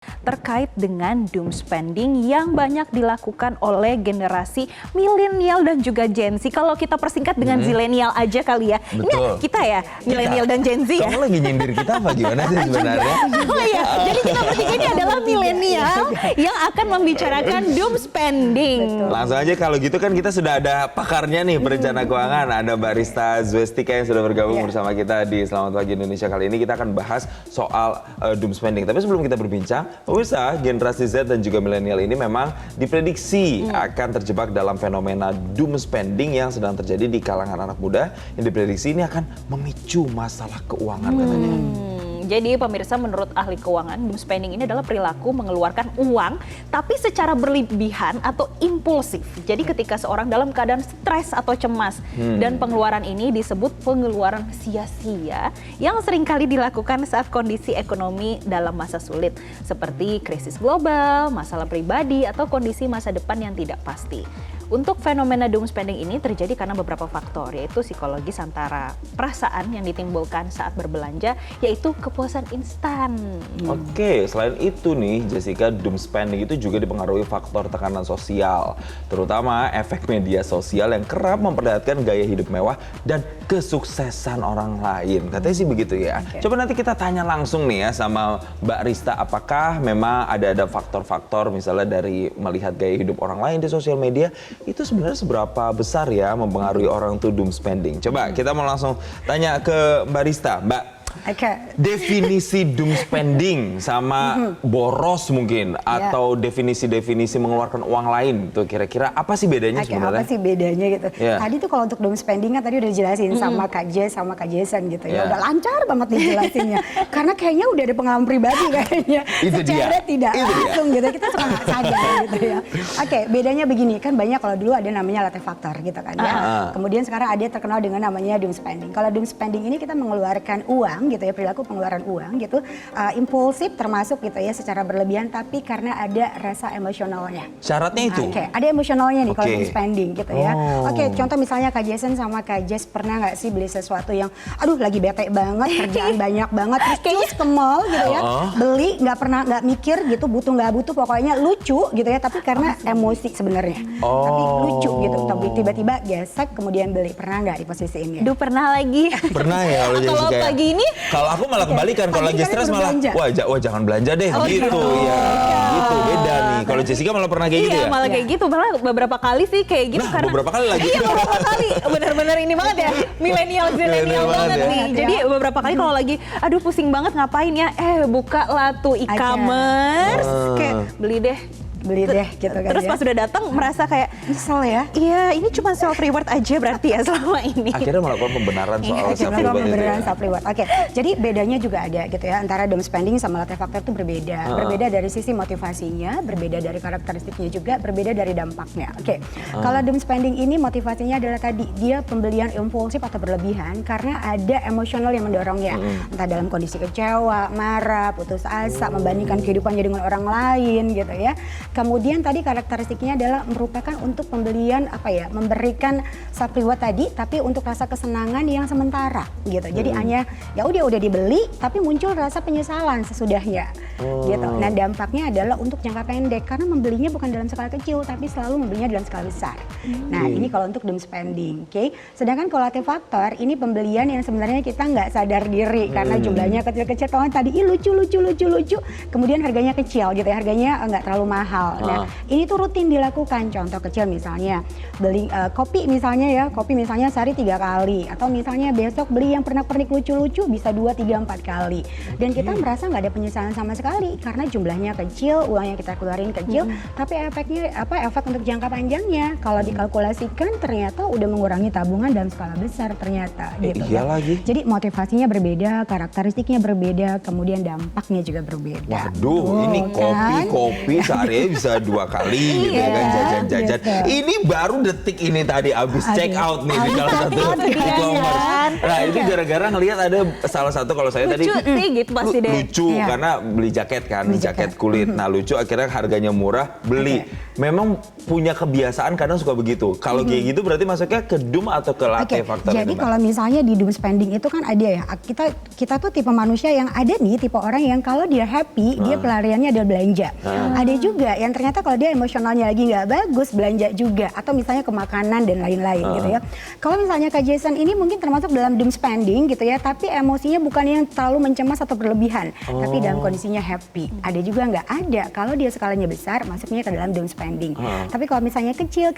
terkait dengan doom spending yang banyak dilakukan oleh generasi milenial dan juga Gen Z. Kalau kita persingkat dengan zilenial aja kali ya. Betul. Ini kita ya, milenial dan Gen Z ya. Kamu lagi nyindir kita apa gimana sih sebenarnya? Oh iya, jadi kita bertiga ini adalah milenial yang akan membicarakan doom spending. Langsung aja kalau gitu kan kita sudah ada pakarnya nih perencana keuangan. Ada Mbak Rista Zwestika yang sudah bergabung bersama kita di Selamat Pagi Indonesia. Kali ini kita akan bahas soal doom spending. Tapi sebelum kita berbincang, pemirsa generasi Z dan juga milenial ini memang diprediksi akan terjebak dalam fenomena doom spending yang sedang terjadi di kalangan anak muda, yang diprediksi ini akan memicu masalah keuangan katanya. Jadi pemirsa, menurut ahli keuangan, doom spending ini adalah perilaku mengeluarkan uang tapi secara berlebihan atau impulsif. Jadi ketika seorang dalam keadaan stres atau cemas, dan pengeluaran ini disebut pengeluaran sia-sia yang seringkali dilakukan saat kondisi ekonomi dalam masa sulit seperti krisis global, masalah pribadi, atau kondisi masa depan yang tidak pasti. Untuk fenomena doom spending ini terjadi karena beberapa faktor, yaitu psikologis antara perasaan yang ditimbulkan saat berbelanja, yaitu kepuasan instan. Oke, selain itu nih Jessica, doom spending itu juga dipengaruhi faktor tekanan sosial, terutama efek media sosial yang kerap memperlihatkan gaya hidup mewah dan kesuksesan orang lain. Katanya sih begitu ya. Coba nanti kita tanya langsung nih ya sama Mbak Rista, apakah memang ada faktor-faktor misalnya dari melihat gaya hidup orang lain di sosial media, itu sebenarnya seberapa besar ya mempengaruhi orang tuh doom spending. Coba kita mau langsung tanya ke Mbak Rista. Mbak, definisi doom spending sama boros mungkin, atau definisi-definisi mengeluarkan uang lain tuh kira-kira apa sih bedanya sebenarnya? Apa sih bedanya gitu? Tadi tuh kalau untuk doom spending kan tadi udah dijelasin sama Kak Jess sama Kak Jason gitu ya. Udah lancar banget dijelasinnya. Karena kayaknya udah ada pengalaman pribadi kayaknya. Itu secara dia. tidak langsung gitu. Kita suka nggak sadar gitu ya. Oke, bedanya begini, kan banyak kalau dulu ada namanya latte factor gitu kan ya. Kemudian sekarang ada terkenal dengan namanya doom spending. Kalau doom spending ini kita mengeluarkan uang gitu ya, perilaku pengeluaran uang gitu, impulsif termasuk gitu ya, secara berlebihan tapi karena ada rasa emosionalnya. Syaratnya itu? Ada emosionalnya nih kalau doom spending gitu ya. Contoh misalnya Kak Jason sama Kak Jess pernah nggak sih beli sesuatu yang aduh lagi bete banget, kerjaan banyak banget, terus ke mall gitu ya, beli nggak mikir gitu, butuh nggak butuh, pokoknya lucu gitu ya, tapi karena emosi sebenarnya. Tapi lucu gitu, tapi tiba-tiba gesek kemudian beli. Pernah nggak di posisi ini? Duh, pernah lagi. Pernah ya kalau Jessica. Kalau pagi ini, kalau aku malah kebalikan, kalau lagi stres malah wah jangan belanja deh gitu ya. Gitu beda nih. Kalau Jessica malah pernah kayak gitu ya? Iya, malah kayak gitu. Malah beberapa kali sih kayak gitu karena beberapa kali lagi. Iya, beberapa kali. Bener-bener ini banget ya. Milenial banget ya. nih. Jadi beberapa kali kalau lagi aduh pusing banget ngapain ya? Buka lah tuh e-commerce. Kayak beli deh gitu kan. Terus pas udah datang merasa kayak nyesel ya. Iya, ini cuma self reward aja berarti ya selama ini. Akhirnya melakukan pembenaran soal self reward itu ya. Self reward. Oke. Jadi bedanya juga ada gitu ya, antara doom spending sama latte factor itu berbeda. Berbeda dari sisi motivasinya, berbeda dari karakteristiknya juga, berbeda dari dampaknya. Oke. Kalau doom spending ini motivasinya adalah tadi dia pembelian impulsif atau berlebihan karena ada emosional yang mendorongnya. Entah dalam kondisi kecewa, marah, putus asa, membandingkan kehidupannya dengan orang lain gitu ya. Kemudian tadi karakteristiknya adalah merupakan untuk pembelian memberikan self reward tadi, tapi untuk rasa kesenangan yang sementara gitu. Jadi hanya ya udah dibeli tapi muncul rasa penyesalan sesudahnya gitu. Nah, dampaknya adalah untuk jangka pendek karena membelinya bukan dalam skala kecil tapi selalu membelinya dalam skala besar. Nah, ini kalau untuk doom spending, oke. Sedangkan kalau latte factor ini pembelian yang sebenarnya kita nggak sadar diri karena jumlahnya kecil-kecil. Kalau tadi lucu, kemudian harganya kecil gitu ya, harganya nggak terlalu mahal. Nah, ini tuh rutin dilakukan. Contoh kecil misalnya beli kopi misalnya sehari 3 kali, atau misalnya besok beli yang pernak-pernik lucu-lucu bisa 2, 3, 4 kali. Dan kita merasa nggak ada penyesalan sama sekali karena jumlahnya kecil, uang yang kita keluarin kecil, tapi efek untuk jangka panjangnya kalau dikalkulasikan ternyata udah mengurangi tabungan dalam skala besar ternyata gitu. Iya lagi. Jadi motivasinya berbeda, karakteristiknya berbeda, kemudian dampaknya juga berbeda. Waduh, ini kopi sehari bisa 2 kali gitu ya kan, jajan-jajan. gitu. Ini baru detik ini tadi abis check out nih di salah satu e-commerce. Nah itu gara-gara ngelihat ada salah satu, kalau saya tadi Lucu sih gitu pasti deh. lucu Iya. karena beli jaket kan, Beli jaket jaket. kulit. Nah lucu, akhirnya harganya murah, beli. Memang punya kebiasaan kadang suka begitu. Kalau kayak gitu berarti masuknya ke doom atau ke latte factor jadi itu, Mbak? kalau misalnya di doom spending itu kan ada ya, kita tuh tipe manusia yang ada nih, tipe orang yang kalau dia happy, dia pelariannya adalah belanja. Ada juga yang ternyata kalau dia emosionalnya lagi nggak bagus, belanja juga. Atau misalnya ke makanan dan lain-lain gitu ya. Kalau misalnya Kak Jason ini mungkin termasuk dalam doom spending gitu ya, tapi emosinya bukan yang terlalu mencemas atau berlebihan, tapi dalam kondisinya happy. Ada juga nggak ada, kalau dia skalanya besar, masuknya ke dalam doom spending. Tapi kalau misalnya kecil,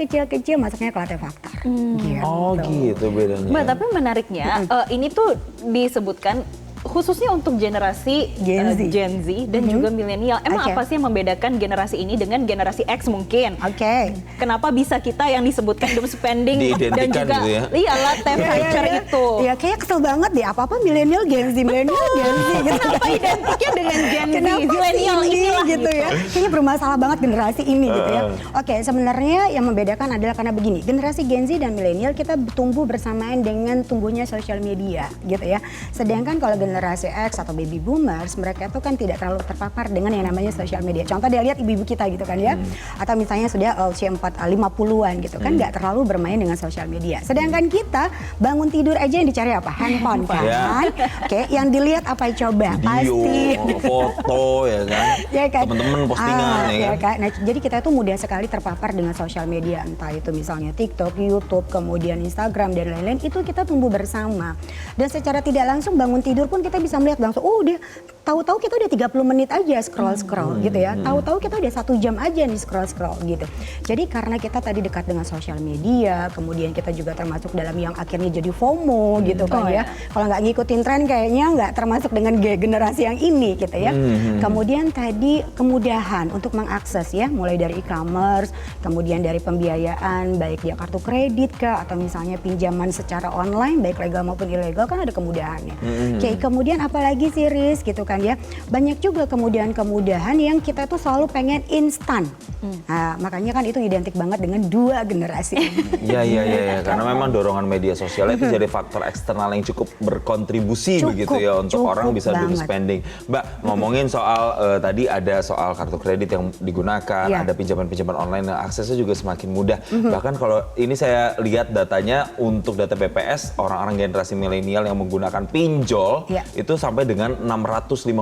masuknya ke latte factor. Gitu. Oh gitu bedanya. Mbak, tapi menariknya ini tuh disebutkan khususnya untuk generasi Gen Z. Dan juga milenial. Emang Oke. apa sih yang membedakan generasi ini dengan generasi X mungkin? Oke. Kenapa bisa kita yang disebutkan doom spending dan Diidentikan juga gitu ya? iya latte factor itu? Iya, kayak kesel banget deh, apa-apa milenial Gen Z gitu. Kenapa identiknya dengan Gen Z? Kenapa Milenial sih ini inilah gitu ya? Kayaknya bermasalah banget generasi ini gitu ya. Oke, sebenarnya yang membedakan adalah karena begini, generasi Gen Z dan milenial kita tumbuh bersamaan dengan tumbuhnya sosial media gitu ya. Sedangkan kalau generasi X atau baby boomers, mereka itu kan tidak terlalu terpapar dengan yang namanya sosial media. Contoh dia lihat ibu-ibu kita gitu kan ya. Atau misalnya sudah usia 50-an gitu kan, nggak terlalu bermain dengan sosial media. Sedangkan kita bangun tidur aja yang dicari apa? Handphone kan. Oke, yang dilihat apa coba? Pasti foto ya kan, ya kan? teman-teman postingan ya kan. Nah, jadi kita tuh mudah sekali terpapar dengan sosial media, entah itu misalnya TikTok, YouTube, kemudian Instagram dan lain-lain, itu kita tumbuh bersama. Dan secara tidak langsung bangun tidur pun kita bisa melihat langsung, oh dia tahu-tahu kita udah 30 menit aja scroll gitu ya. Tahu-tahu kita udah 1 jam aja nih scroll gitu. Jadi karena kita tadi dekat dengan sosial media, kemudian kita juga termasuk dalam yang akhirnya jadi FOMO gitu kan ya. Kalau nggak ngikutin tren kayaknya nggak termasuk dengan generasi yang ini gitu ya. Kemudian tadi kemudahan untuk mengakses ya, mulai dari e-commerce, kemudian dari pembiayaan, baik dia kartu kredit kah, atau misalnya pinjaman secara online, baik legal maupun ilegal kan ada kemudahannya. Oke, kemudian apalagi sih Riz gitu kan ya, banyak juga kemudahan-kemudahan yang kita tuh selalu pengen instan. Nah, makanya kan itu identik banget dengan 2 generasi. Iya, karena memang dorongan media sosial itu jadi faktor eksternal yang cukup berkontribusi begitu ya untuk orang bisa doom spending. Mbak, ngomongin soal tadi ada soal kartu kredit yang digunakan, ada pinjaman-pinjaman online yang aksesnya juga semakin mudah. Bahkan kalau ini saya lihat datanya untuk data BPS, orang-orang generasi milenial yang menggunakan pinjol itu sampai dengan 652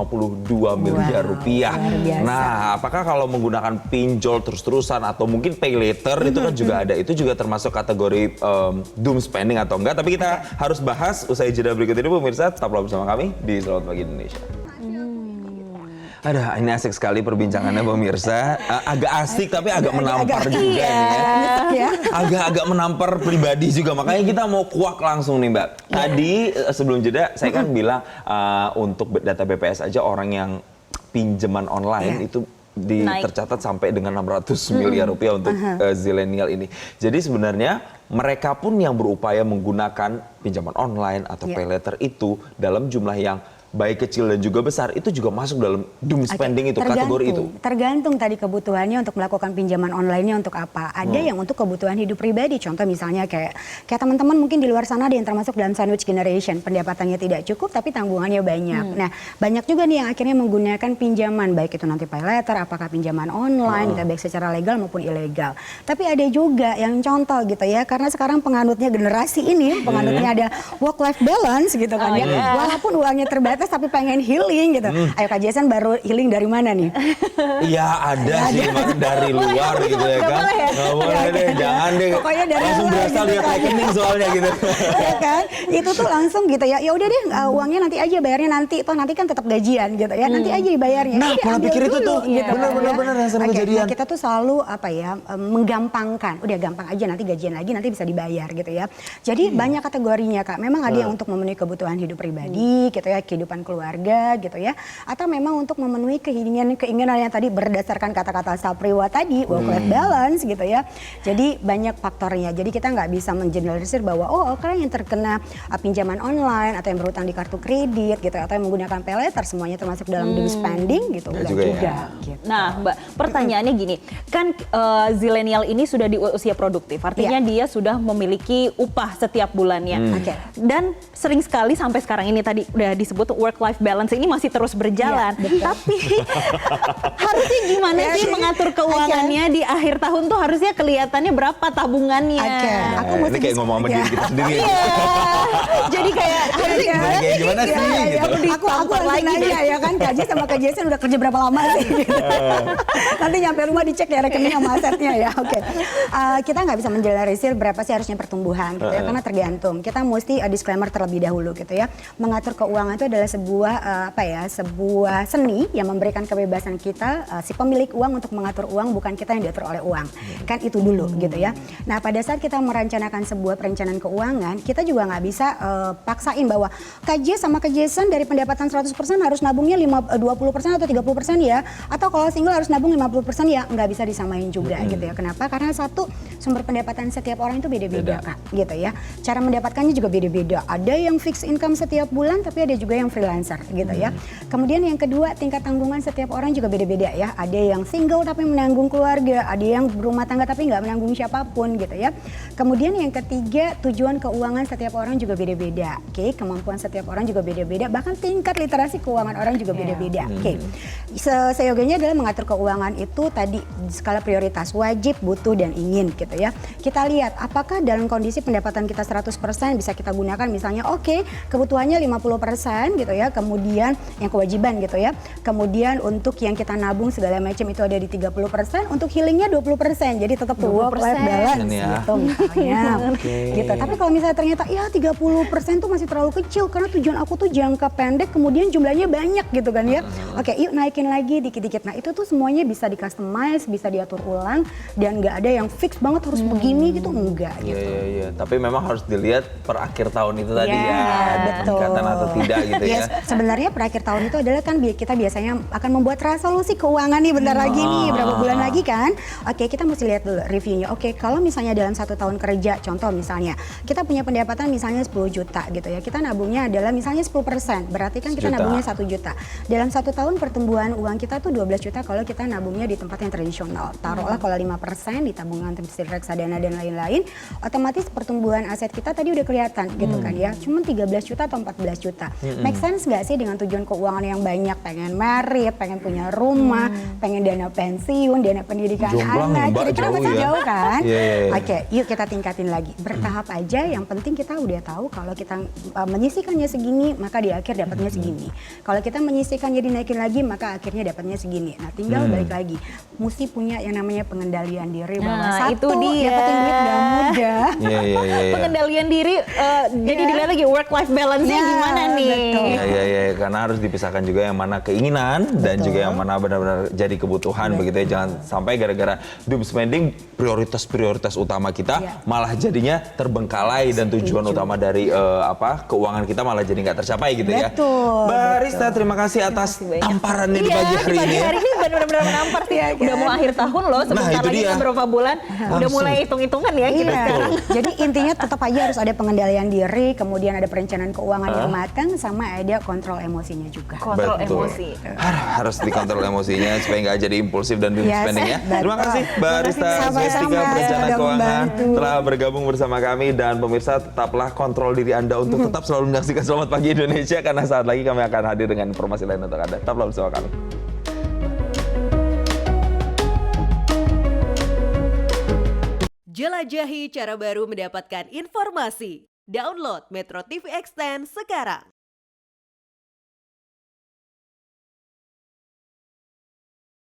miliar rupiah. Nah, apakah kalau menggunakan pinjol terus-terusan atau mungkin pay later itu kan juga ada, itu juga termasuk kategori doom spending atau enggak? Tapi kita harus bahas usai jeda berikut ini pemirsa, tetaplah bersama kami di Selamat Pagi Indonesia. Aduh, ini asik sekali perbincangannya pemirsa. Agak asik tapi agak menampar juga nih ya. Agak-agak menampar pribadi juga. Makanya kita mau kuak langsung nih Mbak. Tadi sebelum jeda saya kan bilang untuk data BPS aja orang yang pinjaman online itu tercatat sampai dengan 600 miliar rupiah untuk zilenial ini. Jadi sebenarnya mereka pun yang berupaya menggunakan pinjaman online atau pay later itu dalam jumlah yang baik kecil dan juga besar, itu juga masuk dalam doom spending itu, kategori itu? Tergantung tadi kebutuhannya untuk melakukan pinjaman online-nya untuk apa. Ada yang untuk kebutuhan hidup pribadi, contoh misalnya kayak teman-teman mungkin di luar sana ada yang termasuk dalam sandwich generation, pendapatannya tidak cukup tapi tanggungannya banyak. Nah, banyak juga nih yang akhirnya menggunakan pinjaman, baik itu nanti pay later, apakah pinjaman online, baik secara legal maupun ilegal. Tapi ada juga yang contoh gitu ya, karena sekarang penganutnya generasi ini, penganutnya ada work-life balance gitu kan ya. Walaupun uangnya terbatas tapi pengen healing gitu. Ayo Kak Jason baru healing dari mana nih? Iya ada sih, dari luar gitu ya kan. Nggak boleh deh, jangan deh. Pokoknya dari langsung luar berasal gitu lihat kan. rekening soalnya gitu. Ya kan? Itu tuh langsung gitu ya. Ya udah deh, uangnya nanti aja, bayarnya nanti. Toh nanti kan tetap gajian gitu ya. Nanti aja dibayarnya. Nah, pola pikir itu tuh benar-benar yang sering kejadian. Nah, kita tuh selalu menggampangkan. Udah gampang aja, nanti gajian lagi nanti bisa dibayar gitu ya. Jadi banyak kategorinya Kak. Memang ada yang untuk memenuhi kebutuhan hidup pribadi gitu ya, hidup kehidupan keluarga gitu ya, atau memang untuk memenuhi keinginan yang tadi berdasarkan kata-kata Sapriwa tadi, work life balance gitu ya. Jadi banyak faktornya. Jadi kita nggak bisa mengeneralisir bahwa orang yang terkena pinjaman online atau yang berutang di kartu kredit gitu atau yang menggunakan paylater semuanya termasuk dalam doom spending gitu. Nggak Enggak juga juga. ya. Gitu. Nah, Mbak, pertanyaannya gini, kan zilenial ini sudah di usia produktif, artinya dia sudah memiliki upah setiap bulannya. Oke. Dan sering sekali sampai sekarang ini tadi udah disebut work life balance ini masih terus berjalan. Tapi harusnya gimana sih mengatur keuangannya di akhir tahun tuh harusnya kelihatannya berapa tabungannya? Oke. Aku Ini mesti kayak ngomong sama diri kita sendiri. Iya. Jadi kayak harusnya gimana Kayak gimana sih gitu. Aku langsung nanya ya kan, Kak Jess sama Kak Jason udah kerja berapa lama sih? Gitu. Nanti nyampe rumah dicek ya rekening sama asetnya ya. Oke. Kita nggak bisa menjelarisir berapa sih harusnya pertumbuhan gitu ya, karena tergantung. Kita mesti disclaimer terlebih dahulu gitu ya. Mengatur keuangan itu adalah sebuah seni yang memberikan kebebasan kita si pemilik uang untuk mengatur uang, bukan kita yang diatur oleh uang. Kan itu dulu gitu ya. Nah, pada saat kita merencanakan sebuah perencanaan keuangan, kita juga nggak bisa paksain bahwa Kak Jess sama Kak Jason dari pendapatan 100% harus nabungnya 20% atau 30% ya, atau kalau single harus nabung 50% ya, nggak bisa disamain juga gitu ya. Kenapa? Karena satu, sumber pendapatan setiap orang itu beda-beda Kak, gitu ya. Cara mendapatkannya juga beda-beda. Ada yang fixed income setiap bulan, tapi ada juga yang freelancer gitu ya. Kemudian yang kedua, tingkat tanggungan setiap orang juga beda-beda ya. Ada yang single tapi menanggung keluarga, ada yang berumah tangga tapi nggak menanggung siapapun gitu ya. Kemudian yang ketiga, tujuan keuangan setiap orang juga beda-beda. Oke, kemampuan setiap orang juga beda-beda, bahkan tingkat literasi keuangan orang juga beda-beda. Oke. Seyogianya adalah mengatur keuangan itu tadi skala prioritas, wajib, butuh, dan ingin gitu ya. Kita lihat apakah dalam kondisi pendapatan kita 100% bisa kita gunakan, misalnya kebutuhannya 50% gitu ya, kemudian yang kewajiban gitu ya, kemudian untuk yang kita nabung segala macam itu ada di 30%, untuk healingnya 20%, jadi tetap work life balance gitu misalnya. Gitu. Tapi kalau misalnya ternyata ya 30% tuh masih terlalu kecil karena tujuan aku tuh jangka pendek kemudian jumlahnya banyak gitu kan ya. Oke, yuk naikin lagi dikit-dikit. Nah, itu tuh semuanya bisa di-customize, bisa diatur ulang, dan nggak ada yang fix banget harus begini gitu, enggak gitu. Iya. Tapi memang harus dilihat per akhir tahun itu tadi ya, ada betul. peningkatan atau tidak gitu ya. Sebenarnya per akhir tahun itu adalah kan kita biasanya akan membuat resolusi keuangan nih bentar lagi nih, berapa bulan lagi kan. Oke, kita mesti lihat dulu reviewnya. Oke, kalau misalnya dalam 1 tahun kerja, contoh misalnya kita punya pendapatan misalnya 10 juta gitu ya, kita nabungnya adalah misalnya 10%, berarti kan kita nabungnya 1 juta. Dalam 1 tahun pertumbuhan uang kita tuh 12 juta kalau kita nabungnya di tempat yang tradisional. Taruhlah kalau 5% di tabungan reksadana dan lain-lain, otomatis pertumbuhan aset kita tadi udah kelihatan gitu kan ya. Cuma 13 juta atau 14 juta. Make sense nggak sih dengan tujuan keuangan yang banyak, pengen married, pengen punya rumah, pengen dana pensiun, dana pendidikan Jomblang anak. ya, Mbak, Kira-kira jauh masih ya. jauh kan? Iya. Oke, yuk kita tingkatin lagi. Bertahap aja, yang penting kita udah tahu kalau kita menyisihkannya segini, maka di akhir dapatnya segini. Kalau kita menyisihkannya dinaikin lagi, maka akhirnya dapatnya segini. Nah, tinggal balik lagi. Mesti punya yang namanya pengendalian diri, bahwa Nah, itu satu, dia. dapetin duit gak mudah. Iya. Pengendalian diri, jadi dilihat lagi work life balance-nya Ya, gimana nih. betul. Iya, karena harus dipisahkan juga yang mana keinginan dan juga yang mana benar-benar jadi kebutuhan begitu ya. Jangan sampai gara-gara doom spending prioritas utama kita malah jadinya terbengkalai dan tujuan utama dari keuangan kita malah jadi nggak tercapai gitu ya. Betul. Barista, terima kasih atas tamparannya di pagi hari di pagi ini. hari ini benar-benar menampar sih. Udah mau akhir tahun loh, sebentar itu lagi dia. kan beberapa bulan. Udah mulai hitung-hitungan ya kita Iya. sekarang. Jadi intinya tetap aja harus ada pengendalian diri, kemudian ada perencanaan keuangan yang matang, sama ada kontrol emosinya juga. Kontrol Betul. emosi. Harus dikontrol emosinya supaya nggak jadi impulsif dan doom Yes, spending ya. Terima betul. kasih Barista Sama-sama, Swastika Perencana sudah Keuangan membantu. telah bergabung bersama kami, dan pemirsa tetaplah kontrol diri Anda untuk tetap selalu menyaksikan Selamat Pagi Indonesia, karena saat lagi kami akan hadir dengan informasi lain untuk Anda. Tetaplah bersama kami. Jelajahi cara baru mendapatkan informasi. Download Metro TV Extend sekarang.